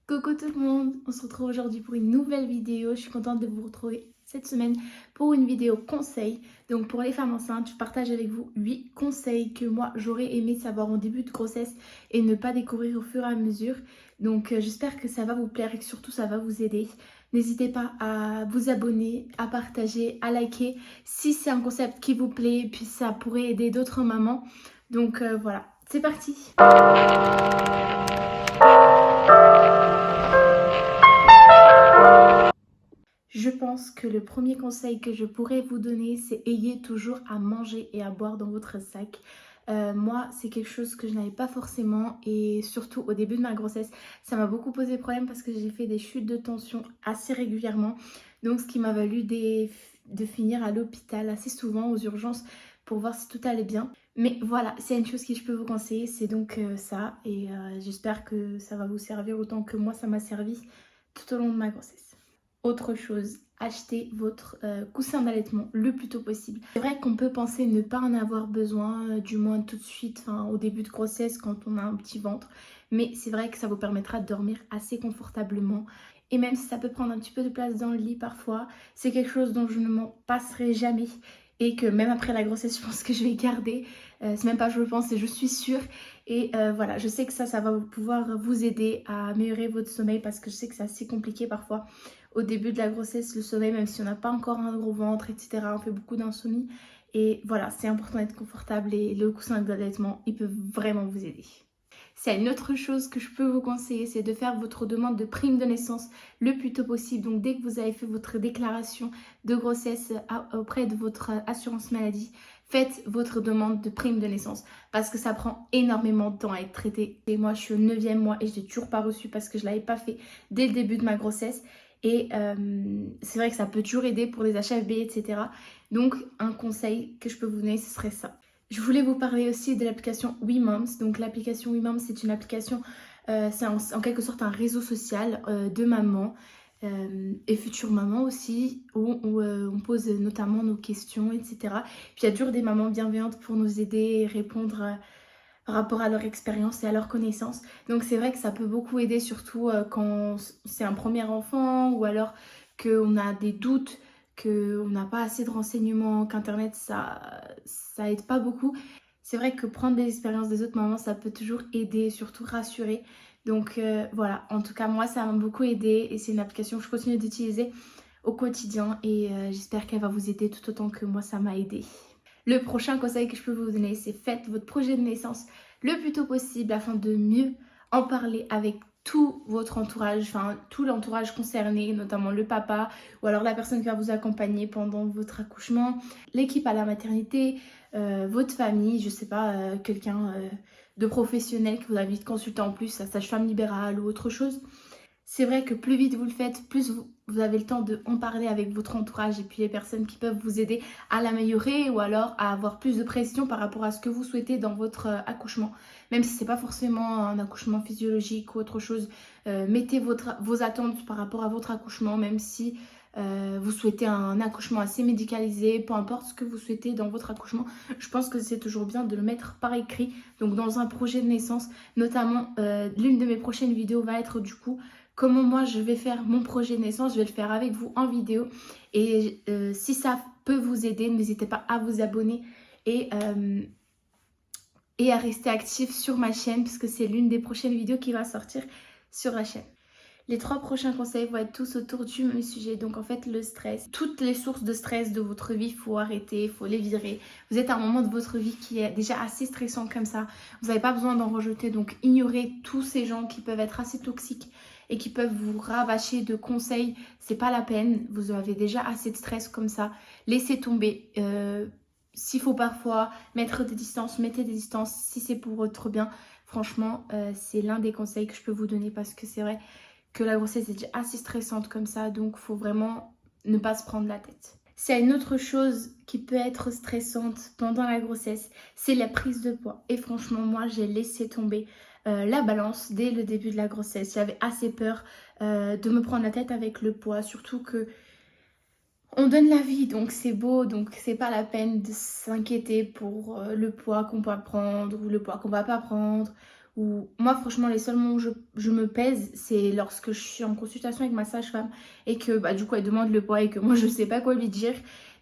Coucou tout le monde, on se retrouve aujourd'hui pour une nouvelle vidéo. Je suis contente de vous retrouver cette semaine pour une vidéo conseil. Donc pour les femmes enceintes, je partage avec vous 8 conseils que moi j'aurais aimé savoir en début de grossesse et ne pas découvrir au fur et à mesure. Donc j'espère que ça va vous plaire et que surtout ça va vous aider. N'hésitez pas à vous abonner, à partager, à liker si c'est un concept qui vous plaît et puis ça pourrait aider d'autres mamans. Donc voilà, c'est parti! Je pense que le premier conseil que je pourrais vous donner, c'est ayez toujours à manger et à boire dans votre sac. Moi, c'est quelque chose que je n'avais pas forcément et surtout au début de ma grossesse, ça m'a beaucoup posé problème parce que j'ai fait des chutes de tension assez régulièrement. Donc, ce qui m'a valu de finir à l'hôpital assez souvent aux urgences pour voir si tout allait bien. Mais voilà, c'est une chose que je peux vous conseiller, c'est donc ça. Et j'espère que ça va vous servir autant que moi, ça m'a servi tout au long de ma grossesse. Autre chose, achetez votre coussin d'allaitement le plus tôt possible. C'est vrai qu'on peut penser ne pas en avoir besoin, du moins tout de suite, au début de grossesse quand on a un petit ventre. Mais c'est vrai que ça vous permettra de dormir assez confortablement. Et même si ça peut prendre un petit peu de place dans le lit parfois, c'est quelque chose dont je ne m'en passerai jamais. Et que même après la grossesse, je pense que je vais garder. C'est même pas je le pense, c'est je suis sûre. Et voilà, je sais que ça va pouvoir vous aider à améliorer votre sommeil parce que je sais que c'est assez compliqué parfois. Au début de la grossesse, le sommeil, même si on n'a pas encore un gros ventre, etc., on fait beaucoup d'insomnie. Et voilà, c'est important d'être confortable et le coussin d'allaitement, il peut vraiment vous aider. C'est une autre chose que je peux vous conseiller, c'est de faire votre demande de prime de naissance le plus tôt possible. Donc dès que vous avez fait votre déclaration de grossesse auprès de votre assurance maladie, faites votre demande de prime de naissance parce que ça prend énormément de temps à être traité. Et moi, je suis au 9e mois et je l'ai toujours pas reçu parce que je ne l'avais pas fait dès le début de ma grossesse. Et c'est vrai que ça peut toujours aider pour les HFB, etc. Donc un conseil que je peux vous donner, ce serait ça. Je voulais vous parler aussi de l'application WeMoms. Donc l'application WeMoms, c'est une application, c'est en quelque sorte un réseau social de mamans et futures mamans aussi, où on pose notamment nos questions, etc. Puis il y a toujours des mamans bienveillantes pour nous aider et répondre par rapport à leur expérience et à leur connaissance. Donc c'est vrai que ça peut beaucoup aider, surtout quand c'est un premier enfant ou alors qu'on a des doutes, qu'on n'a pas assez de renseignements, qu'Internet ça aide pas beaucoup. C'est vrai que prendre des expériences des autres mamans, ça peut toujours aider et surtout rassurer. Donc voilà, en tout cas moi ça m'a beaucoup aidé et c'est une application que je continue d'utiliser au quotidien et j'espère qu'elle va vous aider tout autant que moi ça m'a aidé. Le prochain conseil que je peux vous donner, c'est faites votre projet de naissance le plus tôt possible afin de mieux en parler avec tout votre entourage, tout l'entourage concerné, notamment le papa ou alors la personne qui va vous accompagner pendant votre accouchement, l'équipe à la maternité, votre famille, je sais pas, quelqu'un de professionnel que vous avez vite consulter en plus, sa sage-femme libérale ou autre chose. C'est vrai que plus vite vous le faites, plus vous avez le temps de en parler avec votre entourage et puis les personnes qui peuvent vous aider à l'améliorer ou alors à avoir plus de pression par rapport à ce que vous souhaitez dans votre accouchement. Même si c'est pas forcément un accouchement physiologique ou autre chose, mettez vos attentes par rapport à votre accouchement, même si vous souhaitez un accouchement assez médicalisé, peu importe ce que vous souhaitez dans votre accouchement, je pense que c'est toujours bien de le mettre par écrit, donc dans un projet de naissance. Notamment, l'une de mes prochaines vidéos va être du coup comment moi je vais faire mon projet de naissance, je vais le faire avec vous en vidéo. Et si ça peut vous aider, n'hésitez pas à vous abonner et à rester actif sur ma chaîne puisque c'est l'une des prochaines vidéos qui va sortir sur la chaîne. Les 3 prochains conseils vont être tous autour du même sujet. Donc en fait le stress, toutes les sources de stress de votre vie, il faut arrêter, il faut les virer. Vous êtes à un moment de votre vie qui est déjà assez stressant comme ça. Vous n'avez pas besoin d'en rejeter. Donc ignorez tous ces gens qui peuvent être assez toxiques et qui peuvent vous rabâcher de conseils. C'est pas la peine. Vous avez déjà assez de stress comme ça. Laissez tomber. S'il faut parfois mettre des distances, mettez des distances si c'est pour votre bien. Franchement, c'est l'un des conseils que je peux vous donner parce que c'est vrai que la grossesse est déjà assez stressante comme ça, donc il faut vraiment ne pas se prendre la tête. C'est une autre chose qui peut être stressante pendant la grossesse, c'est la prise de poids. Et franchement, moi, j'ai laissé tomber la balance dès le début de la grossesse. J'avais assez peur de me prendre la tête avec le poids, surtout que on donne la vie, donc c'est beau, donc c'est pas la peine de s'inquiéter pour le poids qu'on va prendre ou le poids qu'on va pas prendre où moi franchement les seuls moments où je me pèse, c'est lorsque je suis en consultation avec ma sage-femme et que du coup elle demande le poids et que moi je sais pas quoi lui dire.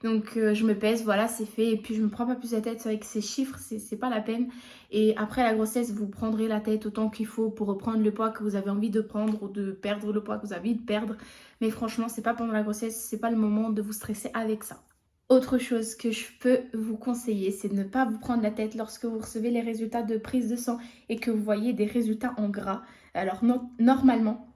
Donc je me pèse, voilà, c'est fait. Et puis je me prends pas plus la tête avec ces chiffres, c'est pas la peine. Et après la grossesse, vous prendrez la tête autant qu'il faut pour reprendre le poids que vous avez envie de prendre ou de perdre le poids que vous avez envie de perdre. Mais franchement, c'est pas pendant la grossesse, c'est pas le moment de vous stresser avec ça. Autre chose que je peux vous conseiller, c'est de ne pas vous prendre la tête lorsque vous recevez les résultats de prise de sang et que vous voyez des résultats en gras. Alors normalement,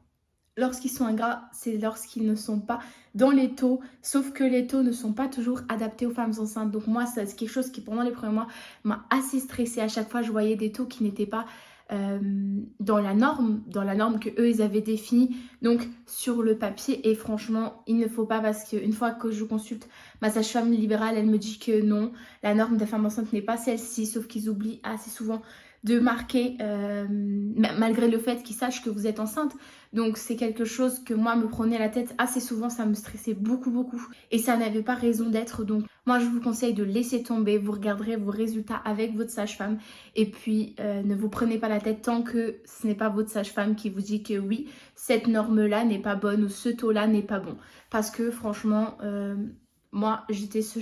lorsqu'ils sont ingrats, c'est lorsqu'ils ne sont pas dans les taux, sauf que les taux ne sont pas toujours adaptés aux femmes enceintes. Donc moi, c'est quelque chose qui pendant les premiers mois m'a assez stressée. À chaque fois, je voyais des taux qui n'étaient pas dans la norme que eux ils avaient définie, donc sur le papier. Et franchement, il ne faut pas, parce qu'une fois que je consulte ma sage-femme libérale, elle me dit que non, la norme des femmes enceintes n'est pas celle-ci, sauf qu'ils oublient assez souvent de marquer, malgré le fait qu'ils sachent que vous êtes enceinte. Donc c'est quelque chose que moi me prenait la tête assez souvent, ça me stressait beaucoup et ça n'avait pas raison d'être. Donc moi je vous conseille de laisser tomber, vous regarderez vos résultats avec votre sage-femme et puis ne vous prenez pas la tête tant que ce n'est pas votre sage-femme qui vous dit que oui, cette norme-là n'est pas bonne ou ce taux-là n'est pas bon. Parce que franchement, moi j'étais ce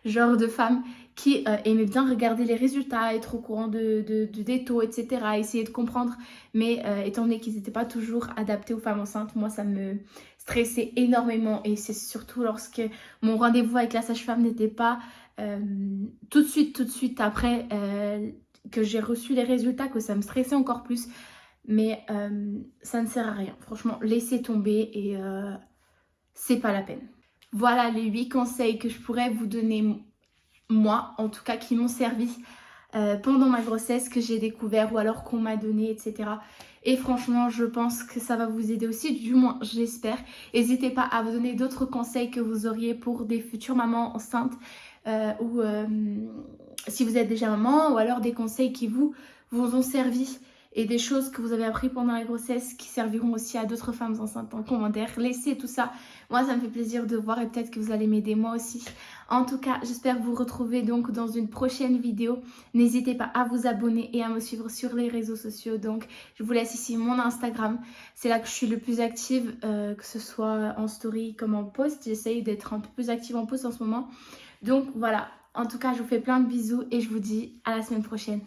genre de femme qui aimait bien regarder les résultats, être au courant des taux, etc., essayer de comprendre. Mais étant donné qu'ils n'étaient pas toujours adaptés aux femmes enceintes, moi ça me stressait énormément. Et c'est surtout lorsque mon rendez-vous avec la sage-femme n'était pas tout de suite après que j'ai reçu les résultats, que ça me stressait encore plus. Mais ça ne sert à rien. Franchement, laissez tomber et c'est pas la peine. Voilà les 8 conseils que je pourrais vous donner, moi en tout cas, qui m'ont servi pendant ma grossesse, que j'ai découvert ou alors qu'on m'a donné, etc. Et franchement, je pense que ça va vous aider aussi, du moins j'espère. N'hésitez pas à vous donner d'autres conseils que vous auriez pour des futures mamans enceintes ou si vous êtes déjà maman, ou alors des conseils qui vous ont servi et des choses que vous avez appris pendant la grossesse qui serviront aussi à d'autres femmes enceintes en commentaire. Laissez tout ça, moi ça me fait plaisir de voir et peut-être que vous allez m'aider moi aussi. En tout cas, j'espère vous retrouver donc dans une prochaine vidéo. N'hésitez pas à vous abonner et à me suivre sur les réseaux sociaux. Donc je vous laisse ici mon Instagram, c'est là que je suis le plus active, que ce soit en story comme en post. J'essaye d'être un peu plus active en post en ce moment. Donc voilà, en tout cas je vous fais plein de bisous et je vous dis à la semaine prochaine.